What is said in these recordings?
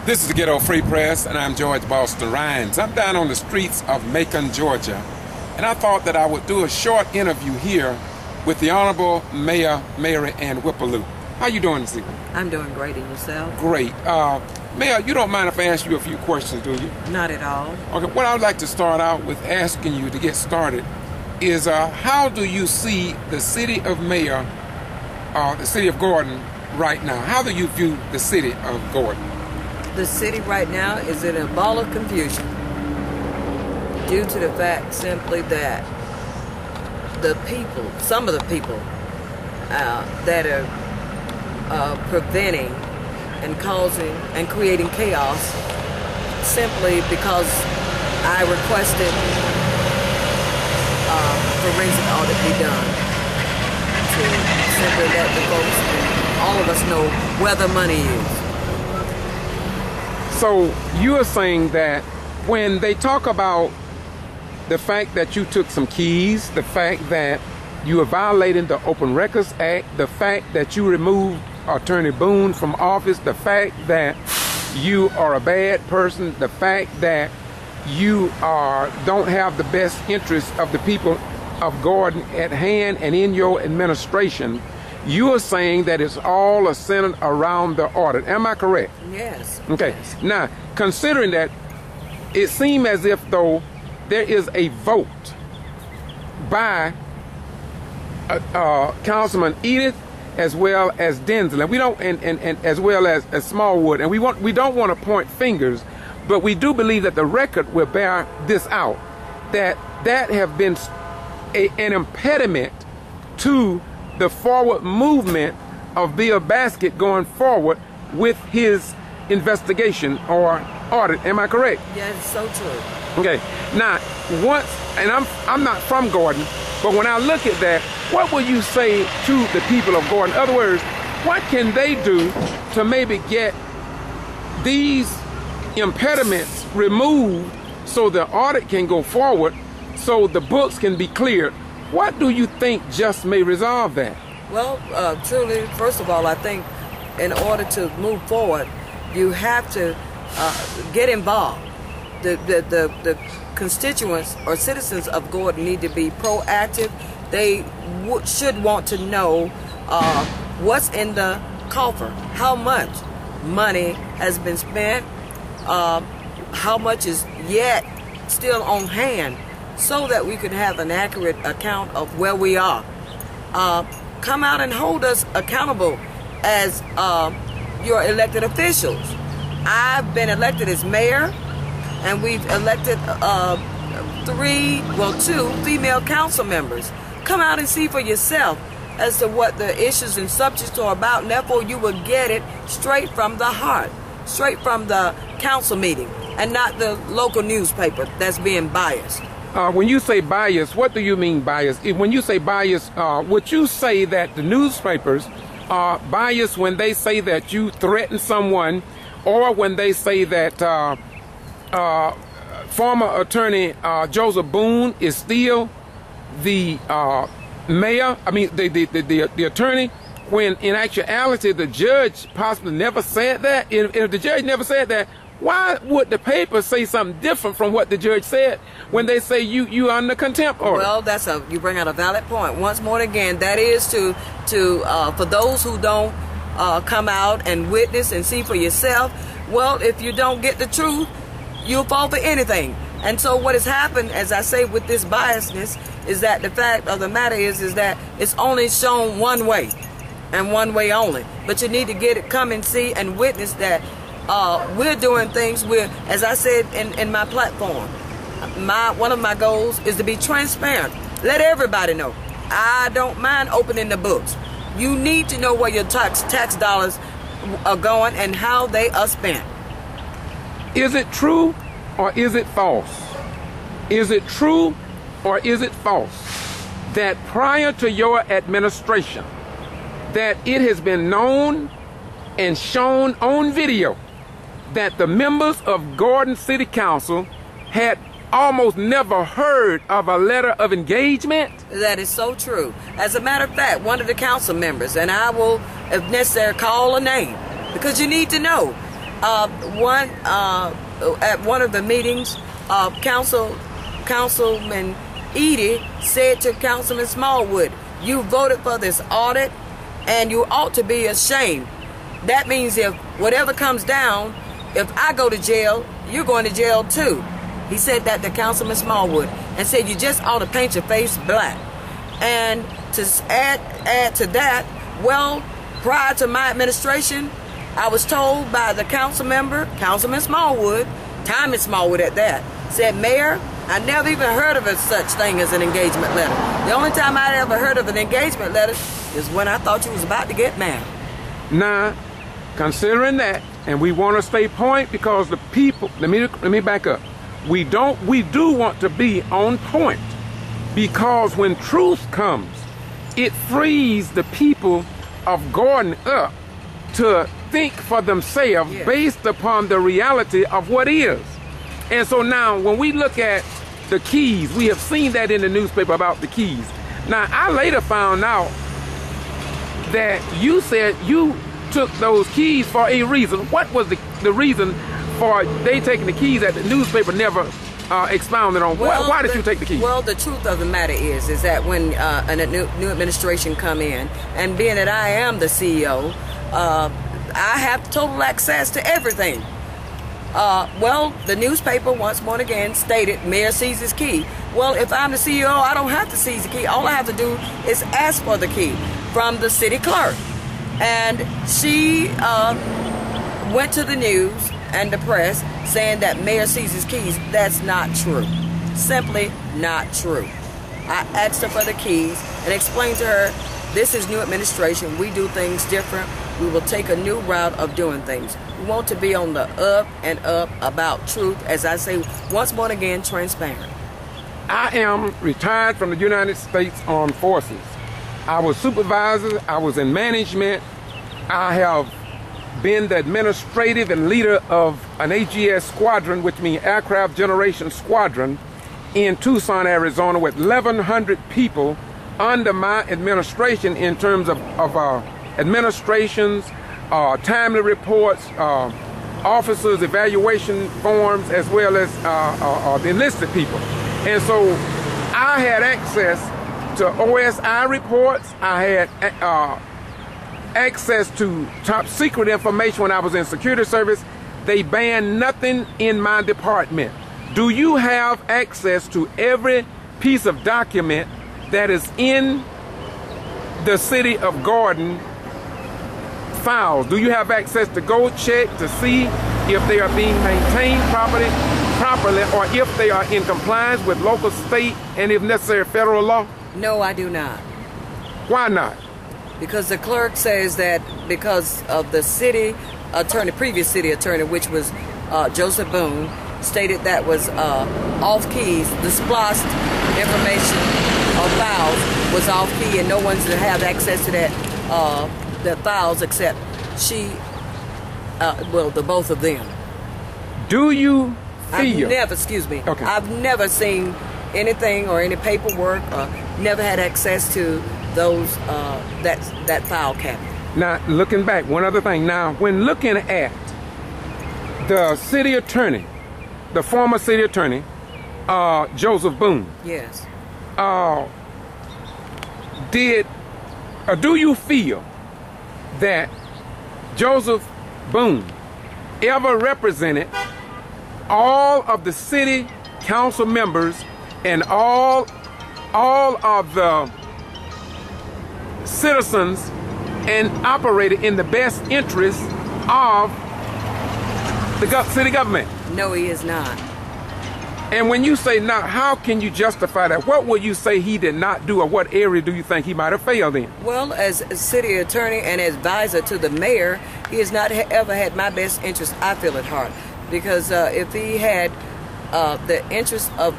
This is the Getto Free Press, and I'm George Boston Rhines. I'm down on the streets of Macon, Georgia, and I thought that I would do a short interview here with the Honorable Mayor Mary Ann Whipple-Lue. How you doing this evening? I'm doing great, and yourself? Great. Mayor, you don't mind if I ask you a few questions, do you? Not at all. Okay, what I would like to start out with asking you to get started is how do you see the city of the city of Gordon right now? How do you view the city of Gordon? The city right now is in a ball of confusion due to the fact simply that the people, some of the people that are preventing and causing and creating chaos simply because I requested forensic audit be done to simply let the folks and all of us know where the money is. So you are saying that when they talk about the fact that you took some keys, the fact that you are violating the Open Records Act, the fact that you removed Attorney Boone from office, the fact that you are a bad person, the fact that you don't have the best interests of the people of Gordon at hand and in your administration, you are saying that it's all centered around the audit. Am I correct? Yes. Okay. Yes. Now, considering that, it seems as if though there is a vote by Councilman Edith as well as Denzel, and we don't, and as well as Smallwood, and we don't want to point fingers, but we do believe that the record will bear this out, that have been an impediment to the forward movement of Bill Baskett going forward with his investigation or audit. Am I correct? Yes, so true. Okay. Now, once, and I'm not from Gordon, but when I look at that, what will you say to the people of Gordon? In other words, what can they do to maybe get these impediments removed so the audit can go forward, so the books can be cleared? What do you think just may resolve that? Well, truly, first of all, I think in order to move forward, you have to get involved. The constituents or citizens of Gordon need to be proactive. They should want to know what's in the coffer, how much money has been spent, how much is yet still on hand, so that we can have an accurate account of where we are. Come out and hold us accountable as your elected officials. I've been elected as mayor, and we've elected two female council members. Come out and see for yourself as to what the issues and subjects are about, and therefore you will get it straight from the heart, straight from the council meeting, and not the local newspaper that's being biased. When you say bias, what do you mean bias? When you say bias, would you say that the newspapers are biased when they say that you threaten someone, or when they say that former attorney Joseph Boone is still the mayor, the attorney, when in actuality the judge possibly never said that? If the judge never said that, why would the paper say something different from what the judge said when they say you are under contempt order? Well, you bring out a valid point. Once more again, that is to for those who don't come out and witness and see for yourself. Well, if you don't get the truth, you'll fall for anything. And so what has happened, as I say, with this biasness, is that the fact of the matter is that it's only shown one way, and one way only. But you need to come and see and witness that we're doing things. As I said in my platform, one of my goals is to be transparent. Let everybody know. I don't mind opening the books. You need to know where your tax dollars are going and how they are spent. Is it true or is it false? Is it true or is it false that prior to your administration, that it has been known and shown on video that the members of Gordon City Council had almost never heard of a letter of engagement? That is so true. As a matter of fact, one of the council members, and I will, if necessary, call a name, because you need to know, At one of the meetings, Councilman Edie said to Councilman Smallwood, "You voted for this audit, and you ought to be ashamed. That means if whatever comes down, if I go to jail, you're going to jail too." He said that to Councilman Smallwood and said, "You just ought to paint your face black." And to add to that, well, prior to my administration, I was told by the council member, Councilman Smallwood, Tommy Smallwood at that, said, "Mayor, I never even heard of a such thing as an engagement letter. The only time I ever heard of an engagement letter is when I thought you was about to get married." Now, considering that, and we want to stay point because the people, let me back up. We do want to be on point, because when truth comes, it frees the people of Gordon up to think for themselves, yes, based upon the reality of what is. And so now when we look at the keys, we have seen that in the newspaper about the keys. Now I later found out that you said you took those keys for a reason. What was the reason for they taking the keys that the newspaper never expounded on? Well, why did you take the keys? Well, the truth of the matter is that when a new administration come in, and being that I am the CEO, I have total access to everything. Well, the newspaper once more again stated Mayor seizes key. Well, if I'm the CEO, I don't have to seize the key. All I have to do is ask for the key from the city clerk. And she went to the news and the press saying that Mayor seizes keys. That's not true. Simply not true. I asked her for the keys and explained to her, this is new administration. We do things different. We will take a new route of doing things. We want to be on the up and up about truth, as I say, once more again, transparent. I am retired from the United States Armed Forces. I was supervisor, I was in management. I have been the administrative and leader of an AGS squadron, which means Aircraft Generation Squadron, in Tucson, Arizona, with 1,100 people under my administration in terms of administrations, timely reports, officers' evaluation forms, as well as the enlisted people. And so I had access to OSI reports. I had access to top secret information when I was in security service. They banned nothing in my department. Do you have access to every piece of document that is in the city of Gordon files? Do you have access to go check to see if they are being maintained properly, or if they are in compliance with local, state, and if necessary, federal law? No, I do not. Why not? Because the clerk says that because of the city attorney, previous city attorney, which was Joseph Boone, stated that was off keys. The splost information of files was off key, and no one's to have access to that the files except she, well, the both of them. Do you feel? Okay. I've never seen anything or any paperwork, or never had access to those that file cabinet. Now, looking back, one other thing. Now, when looking at the city attorney, the former city attorney, Joseph Boone. Yes. Do you feel that Joseph Boone ever represented all of the city council members and all of the citizens and operated in the best interest of the city government? No, he is not. And when you say not, how can you justify that? What would you say he did not do, or what area do you think he might have failed in? Well, as a city attorney and advisor to the mayor, he has not ever had my best interest, I feel, at heart. Because if he had the interest of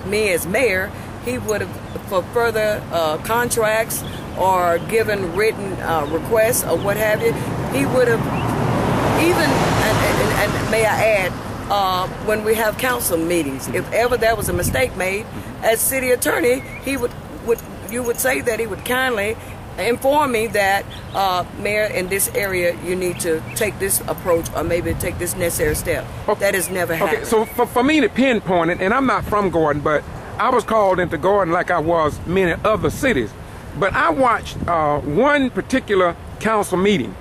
me as mayor, he would have, for further contracts or given written requests or what have you, he would have even, and may I add, when we have council meetings, if ever there was a mistake made, as city attorney, you would say that he would kindly inform me that, Mayor, in this area, you need to take this approach or maybe take this necessary step. Okay. That has never happened. Okay, so for me to pinpoint it, and I'm not from Gordon, but I was called into Gordon like I was many other cities. But I watched one particular council meeting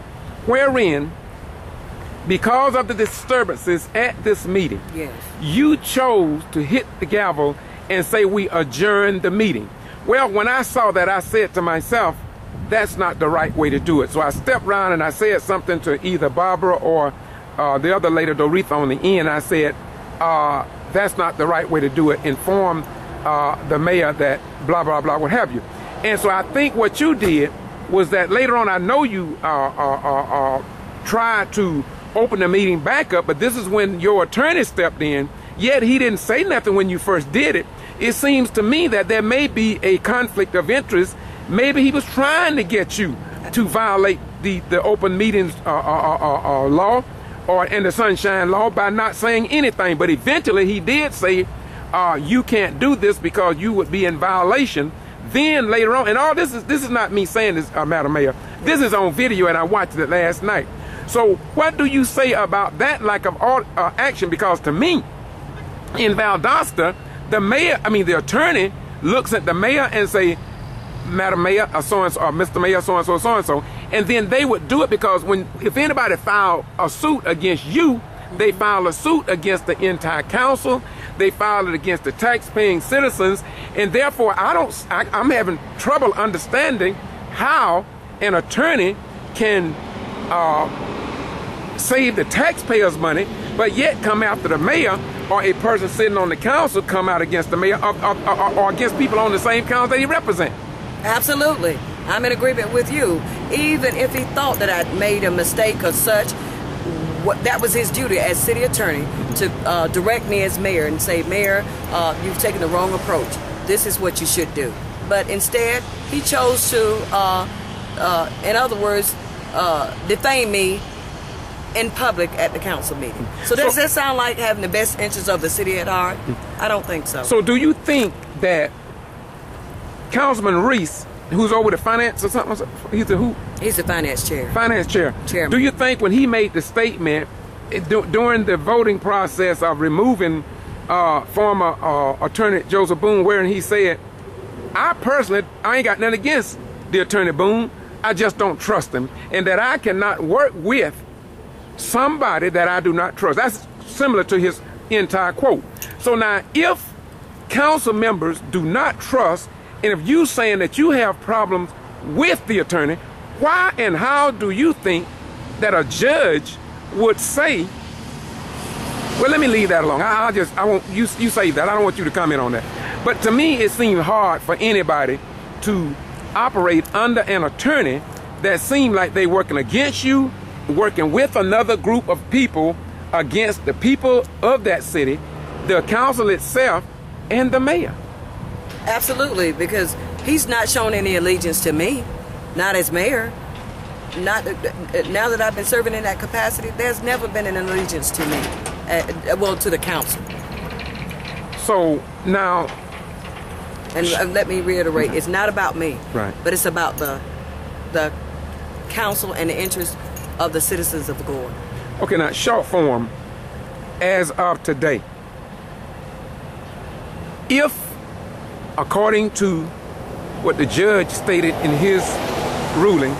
wherein, because of the disturbances at this meeting, Yes. you chose to hit the gavel and say we adjourn the meeting. Well, when I saw that, I said to myself, that's not the right way to do it. So I stepped around and I said something to either Barbara or the other lady, Doretha, on the end. I said, that's not the right way to do it. Inform the mayor that blah, blah, blah, what have you. And so I think what you did was that later on, I know you tried to open the meeting back up, but this is when your attorney stepped in, yet he didn't say nothing when you first did it. It seems to me that there may be a conflict of interest. Maybe he was trying to get you to violate the open meetings law and the sunshine law by not saying anything. But eventually he did say, you can't do this because you would be in violation. Then later on, and all this is not me saying this, Madam Mayor. This is on video and I watched it last night. So what do you say about that lack of action? Because to me, in Valdosta, the attorney looks at the mayor and say, Madam Mayor, so-and-so, or Mr. Mayor, so-and-so, so-and-so. And then they would do it because if anybody filed a suit against you, they file a suit against the entire council. They file it against the tax-paying citizens. And therefore, I'm having trouble understanding how an attorney can save the taxpayers' money, but yet come after the mayor, or a person sitting on the council come out against the mayor or against people on the same council that he represents. Absolutely. I'm in agreement with you. Even if he thought that I'd made a mistake or such, that was his duty as city attorney to direct me as mayor and say, Mayor, you've taken the wrong approach. This is what you should do. But instead, he chose to, in other words, defame me in public at the council meeting. So does that sound like having the best interests of the city at heart? I don't think so. So do you think that Councilman Reese, who's over the finance or something, he's the finance chair. Finance chair. Chairman. Do you think when he made the statement during the voting process of removing former attorney Joseph Boone, wherein he said, I ain't got nothing against the attorney Boone, I just don't trust him, and that I cannot work with somebody that I do not trust. That's similar to his entire quote. So now, if council members do not trust, and if you saying that you have problems with the attorney, why and how do you think that a judge would say, well, let me leave that alone. I won't, you say that. I don't want you to comment on that. But to me, it seems hard for anybody to operate under an attorney that seems like they working against you, working with another group of people against the people of that city, the council itself, and the mayor. Absolutely, because he's not shown any allegiance to me, not as mayor. Now that I've been serving in that capacity, there's never been an allegiance to me, to the council. So now, and let me reiterate, it's not about me, right? But it's about the council and the interests of the citizens of Gordon. Okay, now short form, as of today, if, according to what the judge stated in his ruling,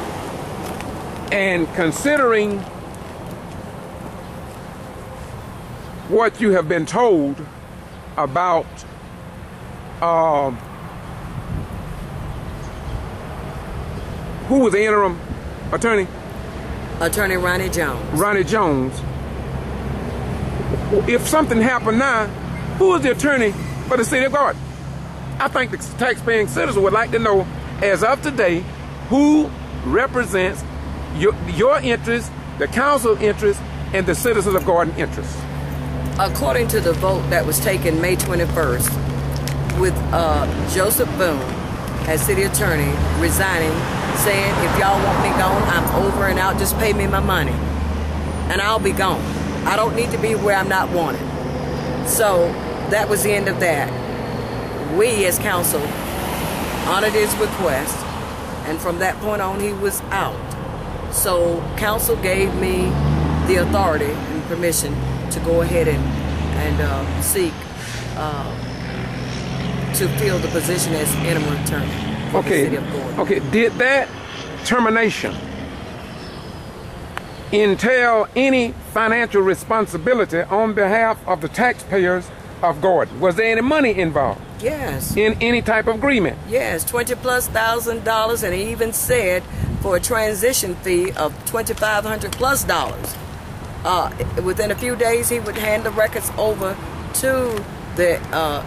and considering what you have been told about who was the interim attorney? Attorney Ronnie Jones. Ronnie Jones. If something happened now, who is the attorney for the city of Gordon? I think the taxpaying citizen would like to know, as of today, who represents your interests, the council interests, and the citizens of Gordon interests. According to the vote that was taken May 21st, with Joseph Boone as city attorney resigning, saying, if y'all want me gone, I'm over and out, just pay me my money, and I'll be gone. I don't need to be where I'm not wanted. So that was the end of that. We as council honored his request And from that point on, he was out. So council gave me the authority and permission to go ahead and seek to fill the position as interim attorney for the city of Gordon. Okay, did that termination entail any financial responsibility on behalf of the taxpayers of Gordon? Was there any money involved? Yes. In any type of agreement? Yes, $20,000+, and he even said for a transition fee of $2,500+. Within a few days, he would hand the records over to the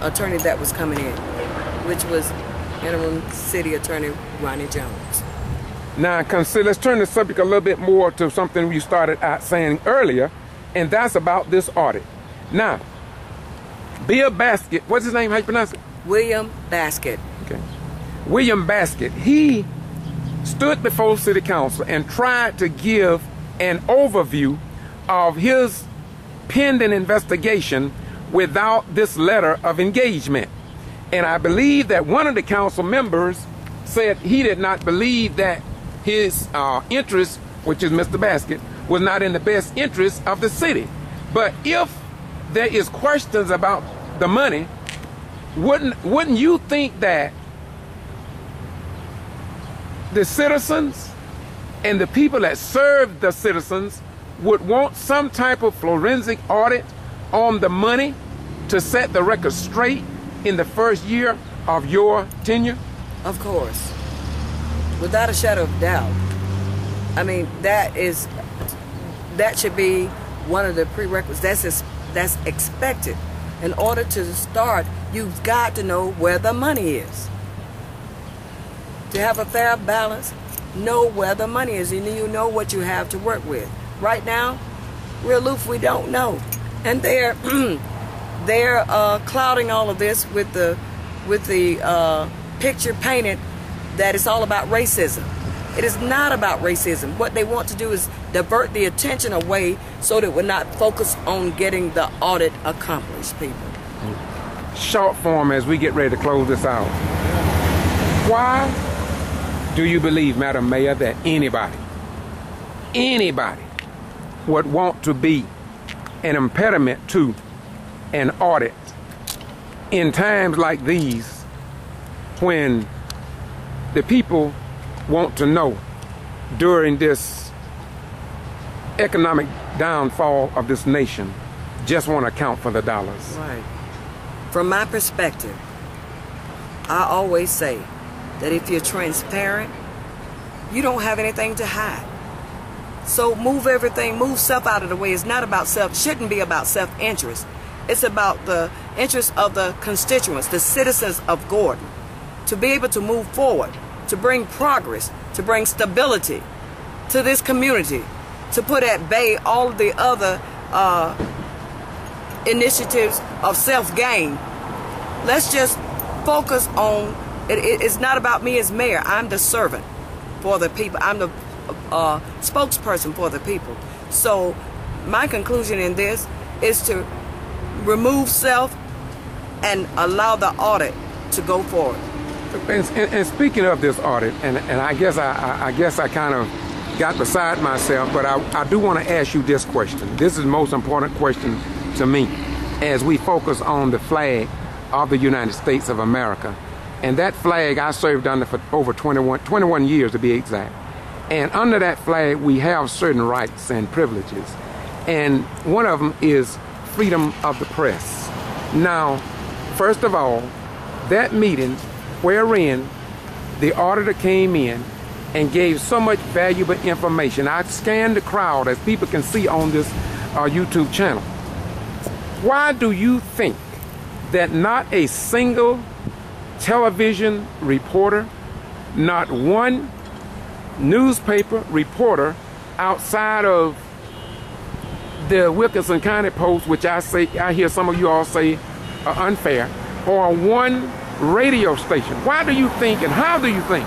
attorney that was coming in, which was interim city attorney Ronnie Jones. Now, let's turn the subject a little bit more to something you started out saying earlier, and that's about this audit. Now, Bill Basket, what's his name? How you pronounce it? William Basket. Okay. William Basket, he stood before City Council and tried to give an overview of his pending investigation without this letter of engagement. And I believe that one of the council members said he did not believe that his interest, which is Mr. Basket, was not in the best interest of the city. But if there is questions about the money, wouldn't you think that the citizens and the people that serve the citizens would want some type of forensic audit on the money to set the record straight in the first year of your tenure? Of course. Without a shadow of doubt. I mean, that should be one of the prerequisites. That's expected. In order to start, you've got to know where the money is. To have a fair balance, know where the money is, and you know what you have to work with. Right now, we're aloof, we don't know. And they're clouding all of this with the picture painted that it's all about racism. It is not about racism. What they want to do is divert the attention away so that we're not focused on getting the audit accomplished, people. Short form as we get ready to close this out. Why do you believe, Madam Mayor, that anybody would want to be an impediment to an audit in times like these when the people want to know during this economic downfall of this nation, just want to account for the dollars? Right. From my perspective, I always say that if you're transparent, you don't have anything to hide. So move self out of the way. It's not about shouldn't be about self-interest. It's about the interest of the constituents, the citizens of Gordon, to be able to move forward, to bring progress, to bring stability to this community, to put at bay all of the other initiatives of self-gain. Let's just focus on it. It's not about me as mayor. I'm the servant for the people. I'm the spokesperson for the people. So my conclusion in this is to remove self and allow the audit to go forward. And speaking of this audit, and I guess I kind of got beside myself, but I do want to ask you this question. This is the most important question to me as we focus on the flag of the United States of America. And that flag I served under for over 21 years to be exact. And under that flag we have certain rights and privileges. And one of them is freedom of the press. Now, first of all, that meeting wherein the auditor came in and gave so much valuable information. I scanned the crowd, as people can see on this YouTube channel. Why do you think that not a single television reporter, not one newspaper reporter outside of the Wilkinson County Post, which I hear some of you all say are unfair, or one radio station, why do you think and how do you think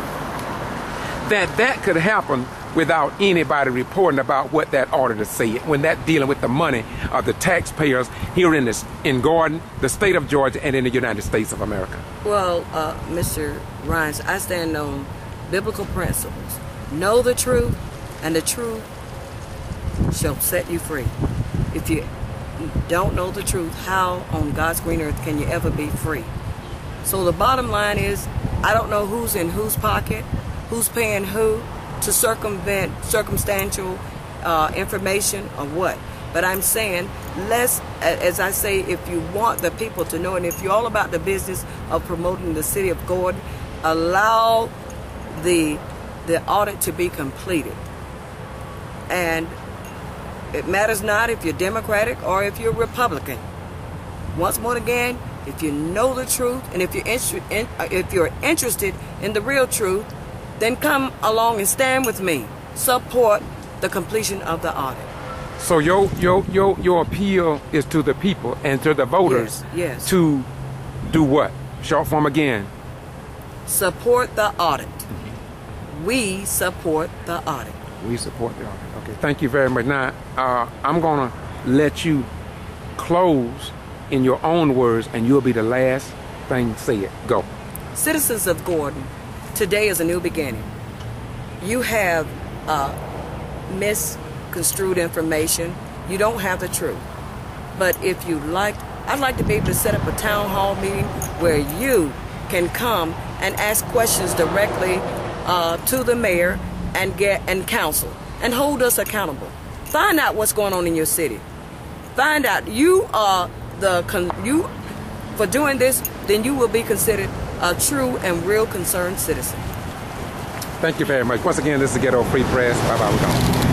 that could happen without anybody reporting about what that auditor said when that dealing with the money of the taxpayers here in Gordon, the state of Georgia, and in the United States of America? Well, Mr. Rhines, I stand on biblical principles. Know the truth, and the truth shall set you free. If you don't know the truth, how on God's green earth can you ever be free? So the bottom line is, I don't know who's in whose pocket, who's paying who to circumvent circumstantial information or what. But I'm saying, let's, as I say, if you want the people to know, and if you're all about the business of promoting the city of Gordon, allow the audit to be completed. And it matters not if you're Democratic or if you're Republican. Once more again, if you know the truth, and if you're interested in the real truth, then come along and stand with me. Support the completion of the audit. So your appeal is to the people and to the voters. Yes. To do what? Short form again. Support the audit. We support the audit. We support the audit. Okay. Thank you very much. Now I'm gonna let you close in your own words, and you'll be the last thing said. Go. Citizens of Gordon, today is a new beginning. You have misconstrued information. You don't have the truth. But if you like, I'd like to be able to set up a town hall meeting where you can come and ask questions directly to the mayor and council, and hold us accountable. Find out what's going on in your city. Find out. You are for doing this, then you will be considered a true and real concerned citizen. Thank you very much. Once again, this is Getto Free Press. Bye-bye. We're gone.